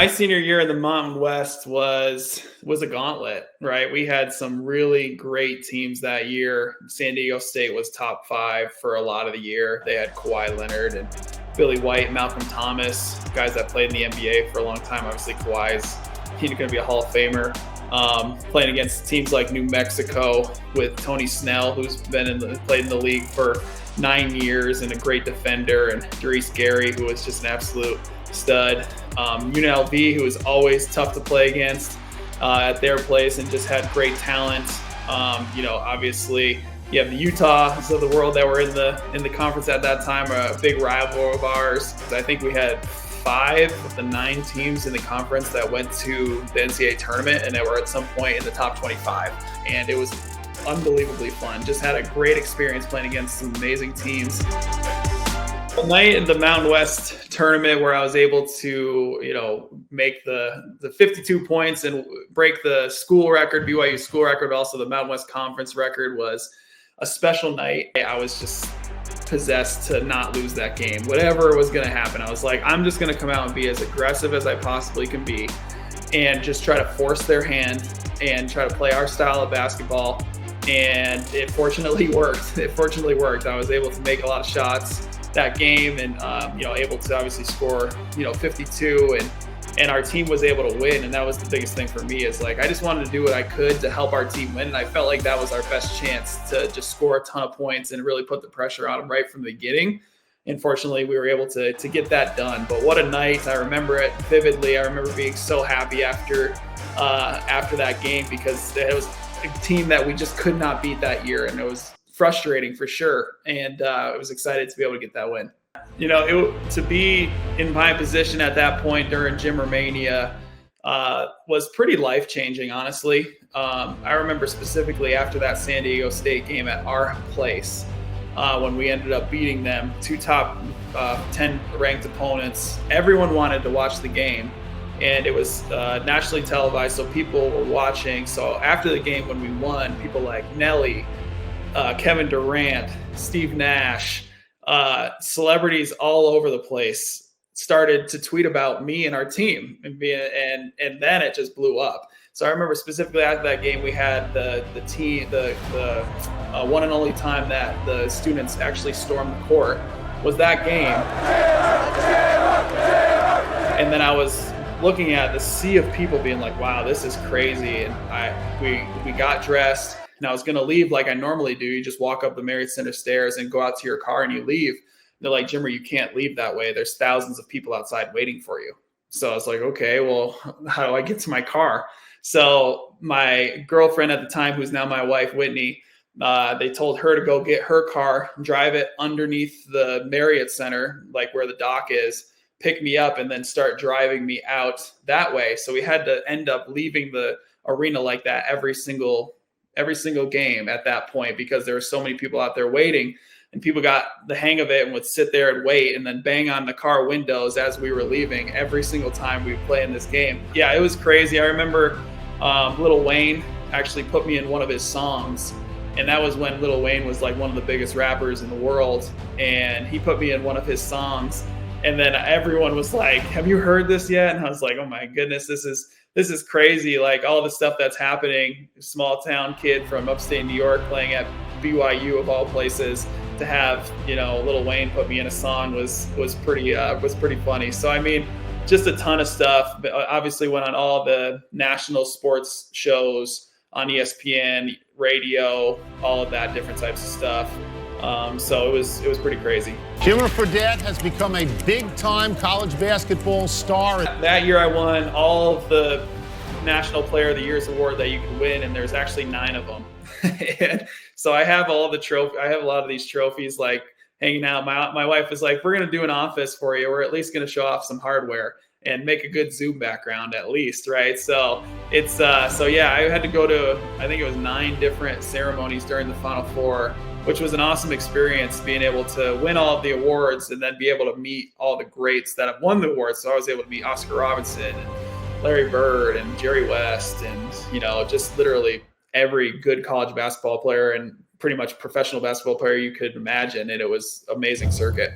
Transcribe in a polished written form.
My senior year in the Mountain West was a gauntlet, right? We had some really great teams that year. San Diego State was top 5 for a lot of the year. They had Kawhi Leonard and Billy White, Malcolm Thomas, guys that played in the NBA for a long time. Obviously, Kawhi's going to be a Hall of Famer. Playing against teams like New Mexico with Tony Snell, who's played in the league for 9 years and a great defender, and Darius Gary, who was just an absolute stud. UNLV, who was always tough to play against at their place and just had great talent. Obviously you have the Utahs of the world that were in the conference at that time, a big rival of ours. I think we had 5 of the 9 teams in the conference that went to the NCAA tournament and that were at some point in the top 25. And it was unbelievably fun. Just had a great experience playing against some amazing teams. The night in the Mountain West tournament where I was able to, make the 52 points and break the school record, BYU school record, but also the Mountain West Conference record, was a special night. I was just possessed to not lose that game. Whatever was going to happen, I was like, I'm just going to come out and be as aggressive as I possibly can be and just try to force their hand and try to play our style of basketball. And it fortunately worked. I was able to make a lot of shots that game and, able to obviously score, 52 and our team was able to win. And that was the biggest thing for me, is like, I just wanted to do what I could to help our team win. And I felt like that was our best chance to just score a ton of points and really put the pressure on them right from the beginning. And fortunately, we were able to get that done. But what a night. I remember it vividly. I remember being so happy after that game, because it was a team that we just could not beat that year. And it was frustrating for sure. And I was excited to be able to get that win. To be in my position at that point during JimmerMania was pretty life-changing, honestly. I remember specifically after that San Diego State game at our place, when we ended up beating them, 2 top 10 ranked opponents. Everyone wanted to watch the game, and it was nationally televised, so people were watching. So after the game, when we won, people like Nelly, Kevin Durant, Steve Nash, celebrities all over the place started to tweet about me and our team, and then it just blew up. So I remember specifically after that game, we had the one and only time that the students actually stormed the court was that game. And then I was looking at the sea of people being like, wow, this is crazy. And we got dressed. And I was going to leave like I normally do. You just walk up the Marriott Center stairs and go out to your car and you leave. They're like, Jimmer, you can't leave that way. There's thousands of people outside waiting for you. So I was like, okay, well, how do I get to my car? So my girlfriend at the time, who's now my wife, Whitney, they told her to go get her car, drive it underneath the Marriott Center, like where the dock is, pick me up, and then start driving me out that way. So we had to end up leaving the arena like that every single game at that point, because there were so many people out there waiting, and people got the hang of it and would sit there and wait and then bang on the car windows as we were leaving every single time we play in this game. Yeah, it was crazy. I remember Lil Wayne actually put me in one of his songs, and that was when Lil Wayne was like one of the biggest rappers in the world, and he put me in one of his songs, and then everyone was like, have you heard this yet? And I was like, oh my goodness, this is crazy. Like all the stuff that's happening, small town kid from upstate New York playing at BYU of all places, to have, Lil Wayne put me in a song was pretty funny. So, I mean, just a ton of stuff. But obviously went on all the national sports shows on ESPN, radio, all of that, different types of stuff. So it was pretty crazy. Jimmer Fredette has become a big-time college basketball star. That year I won all of the National Player of the Year's award that you can win, and there's actually 9 of them. And so I have all the I have a lot of these trophies like hanging out. My wife was like, we're going to do an office for you. We're at least going to show off some hardware and make a good Zoom background at least, right? So it's I had to go to, I think it was 9 different ceremonies during the Final Four, which was an awesome experience, being able to win all of the awards and then be able to meet all the greats that have won the awards. So I was able to meet Oscar Robinson and Larry Bird and Jerry West and, just literally every good college basketball player and pretty much professional basketball player you could imagine. And it was an amazing circuit.